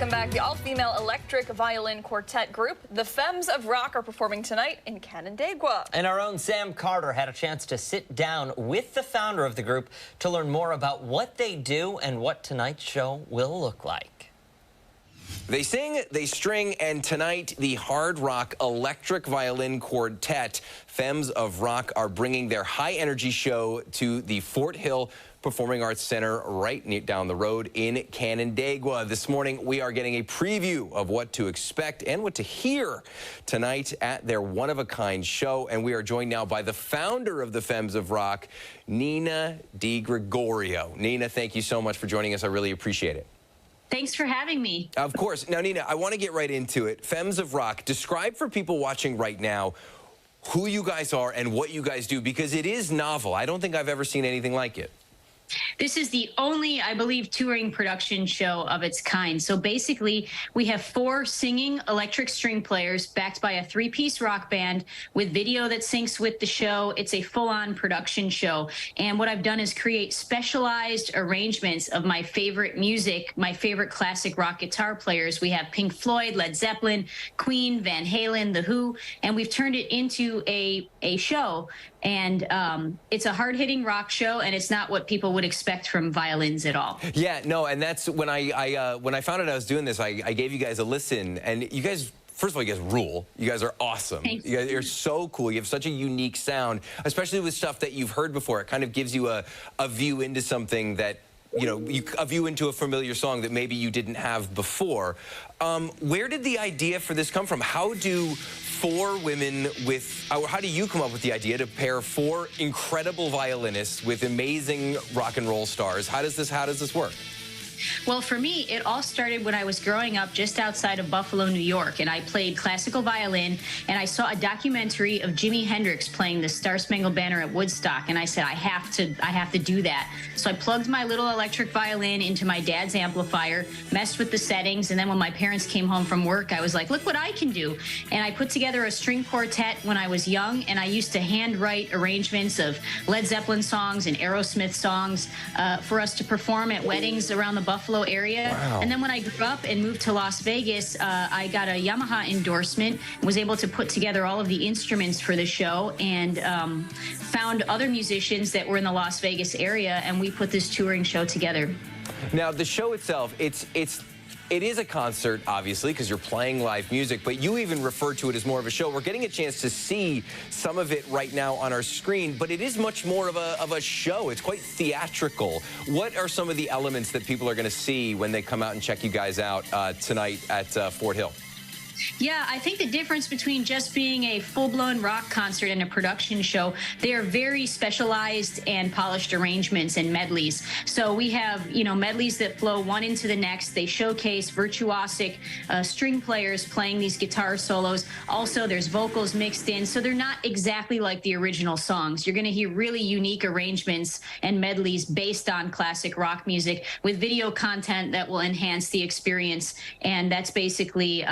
Welcome back. The all-female electric violin quartet group, the Femmes of Rock, are performing tonight in Canandaigua. And our own Sam Carter had a chance to sit down with the founder of the group to learn more about what they do and what tonight's show will look like. They sing, they string, and tonight the hard rock electric violin quartet, Femmes of Rock, are bringing their high-energy show to the Fort Hill Performing Arts Center right down the road in Canandaigua. This morning, we are getting a preview of what to expect and what to hear tonight at their one-of-a-kind show. And we are joined now by the founder of the Femmes of Rock, Nina DiGregorio. Nina, thank you so much for joining us. I really appreciate it. Thanks for having me. Of course. Now, Nina, I want to get right into it. Femmes of Rock, describe for people watching right now who you guys are and what you guys do, because it is novel. I don't think I've ever seen anything like it. This is the only, I believe, touring production show of its kind. So basically, we have 4 singing electric string players backed by a 3-piece rock band with video that syncs with the show. It's a full-on production show. And what I've done is create specialized arrangements of my favorite music, my favorite classic rock guitar players. We have Pink Floyd, Led Zeppelin, Queen, Van Halen, The Who, and we've turned it into a show. And it's a hard-hitting rock show, and it's not what people would expect from violins at all. Yeah, no, and that's when I found out I was doing this, I gave you guys a listen, and you guys, first of all, you guys rule. You guys are awesome. Thanks. You guys are so cool. You have such a unique sound, especially with stuff that you've heard before. It kind of gives you a view into something that, you know, a view into a familiar song that maybe you didn't have before. Where did the idea for this come from? How do 4 women how do you come up with the idea to pair 4 incredible violinists with amazing rock and roll stars? How does this work? Well, for me, it all started when I was growing up just outside of Buffalo, New York, and I played classical violin, and I saw a documentary of Jimi Hendrix playing the Star Spangled Banner at Woodstock, and I said, I have to do that. So I plugged my little electric violin into my dad's amplifier, messed with the settings, and then when my parents came home from work, I was like, look what I can do. And I put together a string quartet when I was young, and I used to handwrite arrangements of Led Zeppelin songs and Aerosmith songs for us to perform at weddings around the Buffalo area. Wow. And then when I grew up and moved to Las Vegas, I got a Yamaha endorsement, was able to put together all of the instruments for the show, and found other musicians that were in the Las Vegas area, and we put this touring show together. Now, the show itself, it is a concert, obviously, because you're playing live music, but you even refer to it as more of a show. We're getting a chance to see some of it right now on our screen, but it is much more of a show. It's quite theatrical. What are some of the elements that people are going to see when they come out and check you guys out tonight at Fort Hill? Yeah, I think the difference between just being a full-blown rock concert and a production show, they are very specialized and polished arrangements and medleys. So we have, you know, medleys that flow one into the next. They showcase virtuosic string players playing these guitar solos. Also, there's vocals mixed in, so they're not exactly like the original songs. You're going to hear really unique arrangements and medleys based on classic rock music with video content that will enhance the experience. And that's basically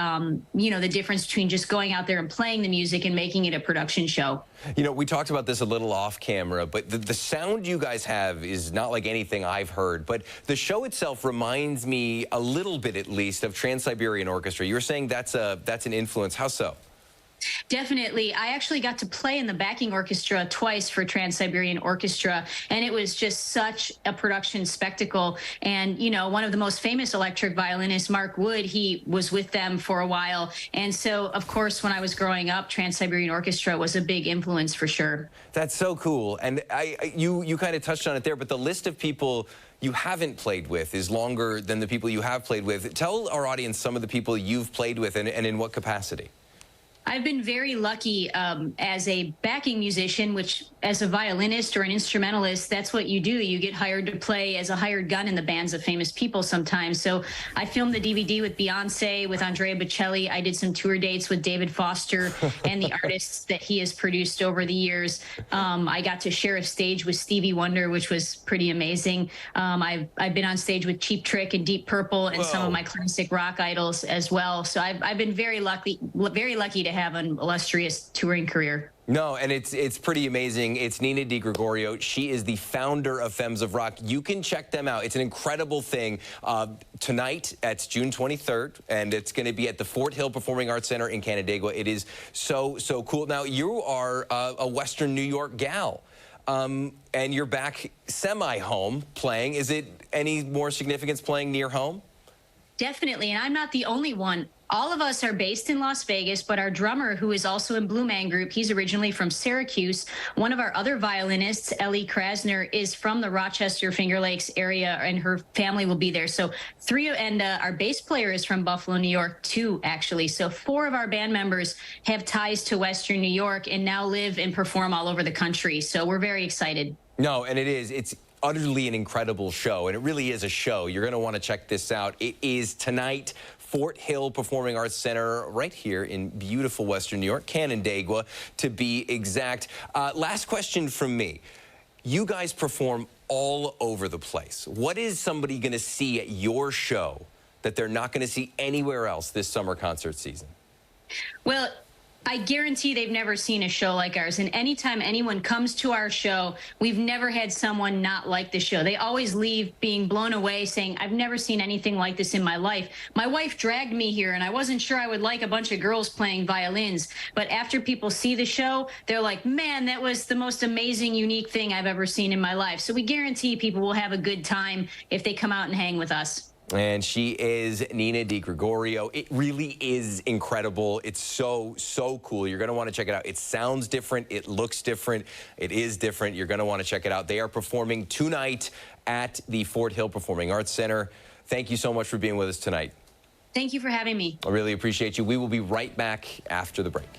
you know, the difference between just going out there and playing the music and making it a production show. You know, we talked about this a little off camera, but the sound you guys have is not like anything I've heard. But the show itself reminds me a little bit, at least, of Trans-Siberian Orchestra. You were saying that's an influence. How so? Definitely. I actually got to play in the backing orchestra twice for Trans-Siberian Orchestra, and it was just such a production spectacle. And, you know, one of the most famous electric violinists, Mark Wood, he was with them for a while. And so, of course, when I was growing up, Trans-Siberian Orchestra was a big influence for sure. That's so cool. And you kind of touched on it there, but the list of people you haven't played with is longer than the people you have played with. Tell our audience some of the people you've played with and in what capacity. I've been very lucky as a backing musician, which as a violinist or an instrumentalist, that's what you do. You get hired to play as a hired gun in the bands of famous people sometimes. So I filmed the DVD with Beyonce, with Andrea Bocelli. I did some tour dates with David Foster and the artists that he has produced over the years. I got to share a stage with Stevie Wonder, which was pretty amazing. I've been on stage with Cheap Trick and Deep Purple and some of my classic rock idols as well. So I've been very lucky to have an illustrious touring career. No, and it's pretty amazing. It's Nina DiGregorio. She is the founder of Femmes of Rock. You can check them out. It's an incredible thing. Tonight, it's June 23rd, and it's going to be at the Fort Hill Performing Arts Center in Canandaigua. It is so cool. Now, you are a Western New York gal, and you're back semi-home playing. Is it any more significance playing near home? Definitely, and I'm not the only one. All of us are based in Las Vegas, but our drummer, who is also in Blue Man Group, he's originally from Syracuse. One of our other violinists, Ellie Krasner, is from the Rochester, Finger Lakes area, and her family will be there. So our bass player is from Buffalo, New York, too, actually. So 4 of our band members have ties to Western New York and now live and perform all over the country. So we're very excited. No, and it's utterly an incredible show, and it really is a show. You're going to want to check this out. It is tonight, Fort Hill Performing Arts Center, right here in beautiful Western New York, Canandaigua, to be exact. Last question from me. You guys perform all over the place. What is somebody going to see at your show that they're not going to see anywhere else this summer concert season? Well, I guarantee they've never seen a show like ours. And anytime anyone comes to our show, we've never had someone not like the show. They always leave being blown away, saying, I've never seen anything like this in my life. My wife dragged me here, and I wasn't sure I would like a bunch of girls playing violins. But after people see the show, they're like, man, that was the most amazing, unique thing I've ever seen in my life. So we guarantee people will have a good time if they come out and hang with us. And she is Nina DiGregorio. It really is incredible. It's so cool. You're going to want to check it out. It sounds different. It looks different. It is different. You're going to want to check it out. They are performing tonight at the Fort Hill Performing Arts Center. Thank you so much for being with us tonight. Thank you for having me. I really appreciate you. We will be right back after the break.